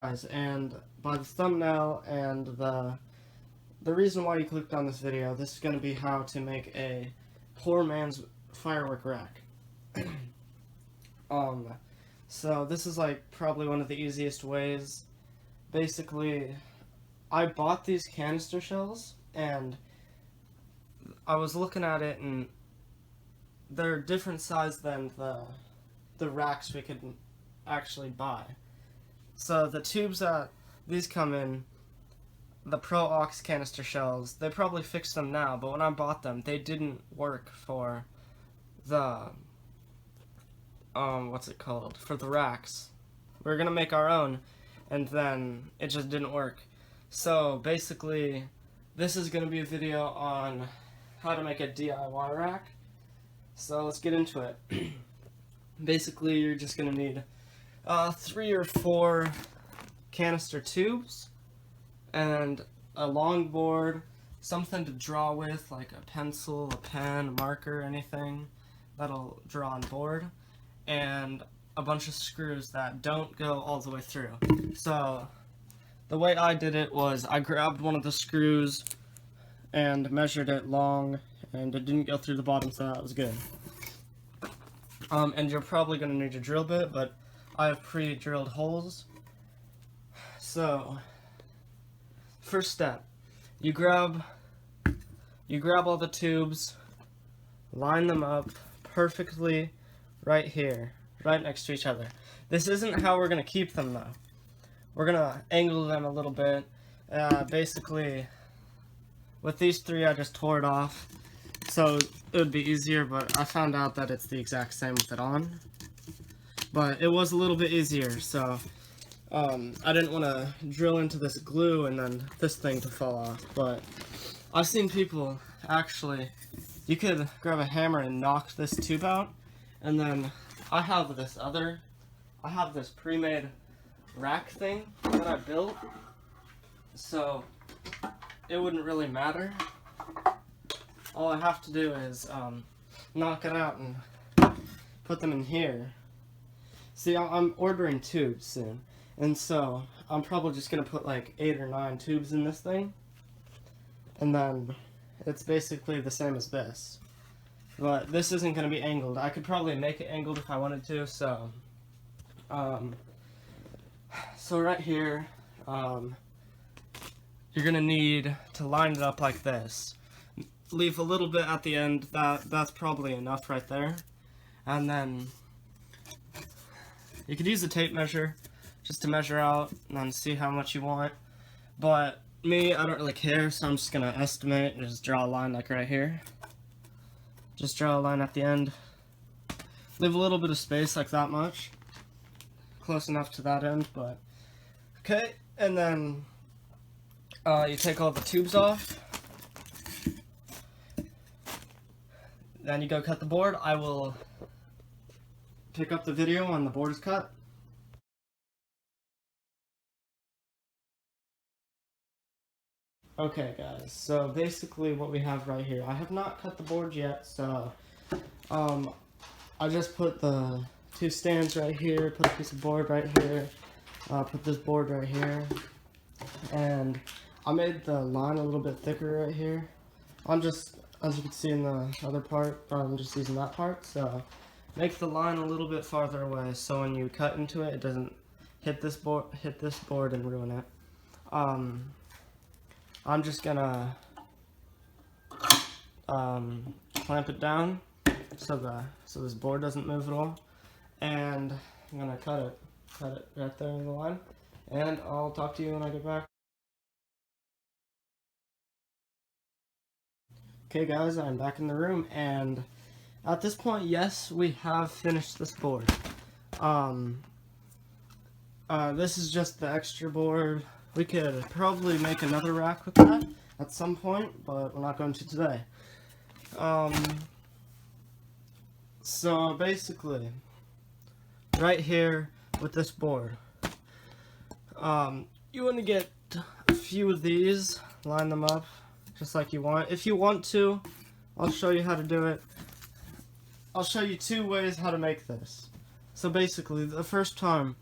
Guys, and by the thumbnail and the reason why you clicked on this video, this is going to be how to make a poor man's firework rack. So this is like probably one of the easiest ways. Basically, I bought these canister shells and I was looking at it, and they're different size than the racks we could actually buy. So the tubes that these come in, the Pro Aux canister shells, they probably fixed them now, but when I bought them, they didn't work for the, what's it called, for the racks. We were gonna make our own, and then it just didn't work. So basically, this is gonna be a video on how to make a DIY rack. So let's get into it. Basically, you're just gonna need 3 or 4 canister tubes and a long board, something to draw with, like a pencil, a pen, a marker, anything that'll draw on board, and a bunch of screws that don't go all the way through. So the way I did it was I grabbed one of the screws and measured it long, and it didn't go through the bottom, so that was good. And you're probably going to need a drill bit, but I have pre-drilled holes. So first step, you grab all the tubes, line them up perfectly right here, right next to each other. This isn't how we're going to keep them though. We're going to angle them a little bit. Basically, with these 3 I just tore it off, so it would be easier, but I found out that it's the exact same with it on. But it was a little bit easier, so I didn't want to drill into this glue and then this thing to fall off. But I've seen people actually, you could grab a hammer and knock this tube out, and then I have this pre-made rack thing that I built, so it wouldn't really matter. All I have to do is knock it out and put them in here. See, I'm ordering tubes soon, and so I'm probably just going to put like 8 or 9 tubes in this thing, and then it's basically the same as this. But this isn't going to be angled. I could probably make it angled if I wanted to, so right here, you're going to need to line it up like this. Leave a little bit at the end, that's probably enough right there, and then you could use a tape measure just to measure out and then see how much you want. But me, I don't really care, so I'm just gonna estimate and just draw a line like right here. Just draw a line at the end. Leave a little bit of space, like that much. Close enough to that end, but okay. And then you take all the tubes off. Then you go cut the board. I will pick up the video when the board is cut. Okay guys, so basically what we have right here, I have not cut the board yet, so I just put the 2 stands right here, put a piece of board right here, put this board right here, and I made the line a little bit thicker right here. I'm just, as you can see in the other part, I'm just using that part, so make the line a little bit farther away so when you cut into it, it doesn't hit this board and ruin it. I'm just gonna clamp it down so this board doesn't move at all, and I'm gonna cut it right there in the line, and I'll talk to you when I get back. Okay guys, I'm back in the room, and at this point, yes, we have finished this board. This is just the extra board. We could probably make another rack with that at some point, but we're not going to today. So basically, right here with this board, you want to get a few of these, line them up just like you want. If you want to, I'll show you how to do it. I'll show you 2 ways how to make this. So basically, the first one,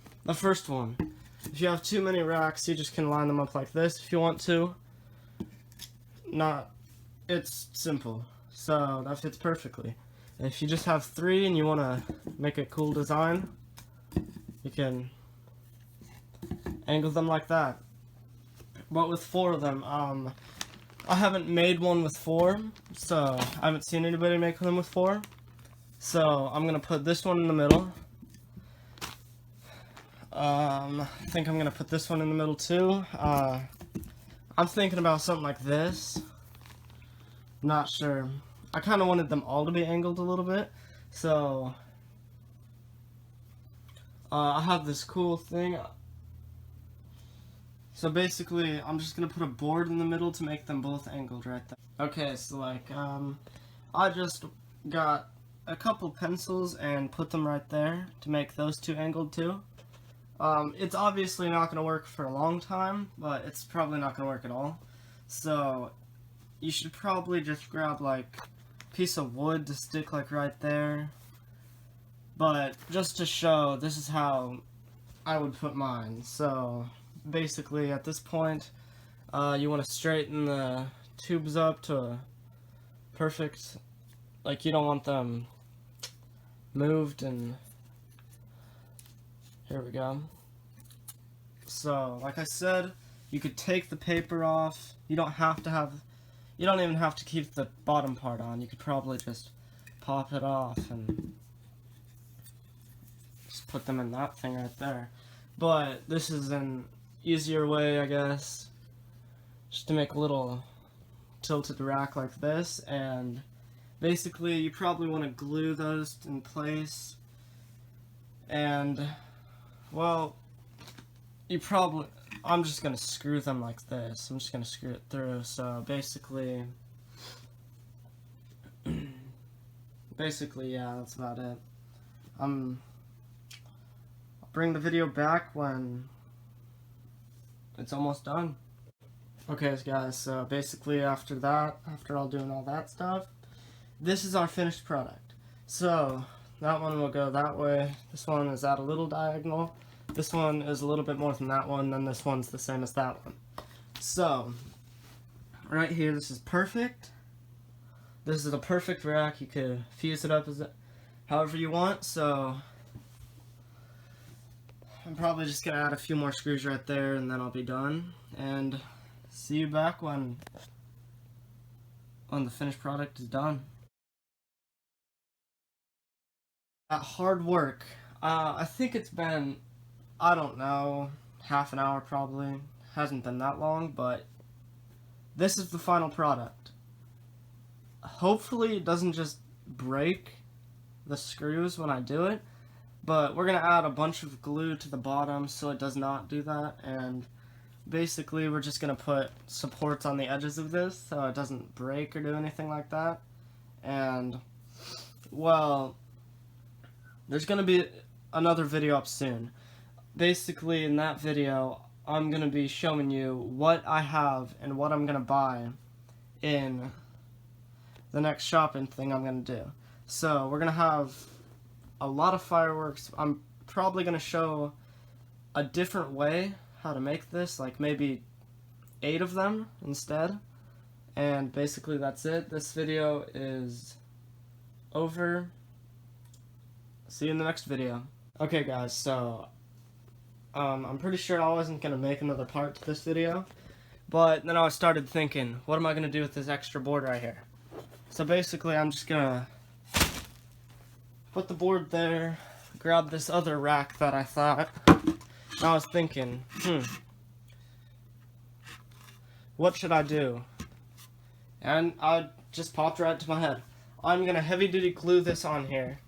If you have too many racks, you just can line them up like this if you want to. It's simple, so that fits perfectly. And if you just have 3 and you want to make a cool design, you can angle them like that. But with 4 of them, I haven't made one with 4, so I haven't seen anybody make them with 4. So I'm gonna put this one in the middle. I think I'm gonna put this one in the middle too. I'm thinking about something like this. Not sure. I kind of wanted them all to be angled a little bit, so I have this cool thing. So basically, I'm just gonna put a board in the middle to make them both angled right there. Okay, so like, I just got a couple pencils and put them right there to make those 2 angled too. It's obviously not gonna work for a long time, but it's probably not gonna work at all. So you should probably just grab like a piece of wood to stick like right there. But just to show, this is how I would put mine. So basically at this point, you want to straighten the tubes up to perfect, like you don't want them moved, and here we go. So like I said, you could take the paper off. You don't even have to keep the bottom part on. You could probably just pop it off and just put them in that thing right there. But this is an easier way, I guess, just to make a little tilted rack like this. And basically you probably want to glue those in place, and well, I'm just gonna screw them like this. I'm just gonna screw it through. So basically yeah, that's about it. I'll bring the video back when it's almost done. Okay guys, so basically after all doing all that stuff, this is our finished product. So that one will go that way. This one is at a little diagonal. This one is a little bit more than that one, then this one's the same as that one. So right here, this is perfect. This is a perfect rack. You could fuse it up as however you want. So I'm probably just gonna add a few more screws right there, and then I'll be done. And see you back when the finished product is done. At hard work, I think it's been, I don't know, half an hour probably. Hasn't been that long, but this is the final product. Hopefully it doesn't just break the screws when I do it, but we're gonna add a bunch of glue to the bottom so it does not do that. And basically we're just gonna put supports on the edges of this so it doesn't break or do anything like that. And well, there's gonna be another video up soon. Basically in that video I'm gonna be showing you what I have and what I'm gonna buy in the next shopping thing I'm gonna do. So we're gonna have a lot of fireworks. I'm probably gonna show a different way how to make this, like maybe 8 of them instead. And basically that's it. This video is over. See you in the next video. Okay guys, so I'm pretty sure I wasn't gonna make another part to this video, but then I started thinking, what am I gonna do with this extra board right here? So basically I'm just gonna put the board there, grab this other rack that I thought, and I was thinking, what should I do? And I just popped right to my head. I'm gonna heavy duty glue this on here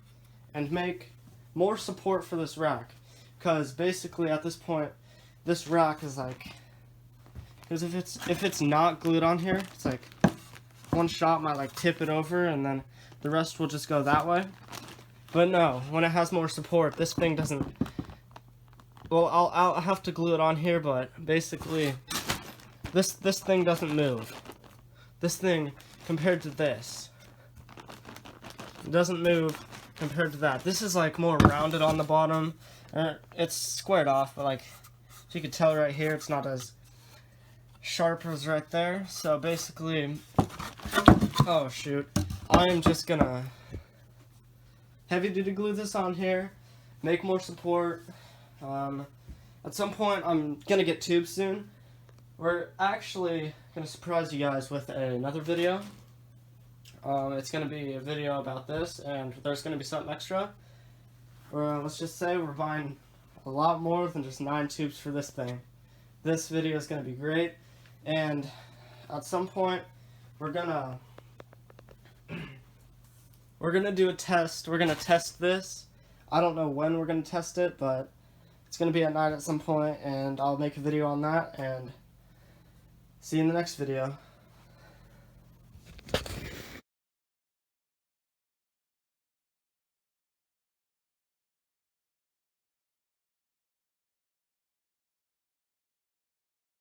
and make more support for this rack, because basically at this point this rack is like, because if it's not glued on here, it's like one shot might like tip it over and then the rest will just go that way. But no, when it has more support, this thing doesn't, well, I'll have to glue it on here, but basically this thing doesn't move. This thing compared to this, it doesn't move compared to that. This is like more rounded on the bottom. It's squared off, but like If you can tell right here, it's not as sharp as right there. So basically, oh shoot, I am just gonna heavy duty glue this on here, make more support. At some point, I'm gonna get tubes soon. We're actually gonna surprise you guys with another video. It's gonna be a video about this, and there's gonna be something extra. Or let's just say we're buying a lot more than just 9 tubes for this thing. This video is gonna be great, and at some point, we're gonna do a test. We're gonna test this. I don't know when we're gonna test it, but it's gonna be at night at some point, and I'll make a video on that, and see you in the next video.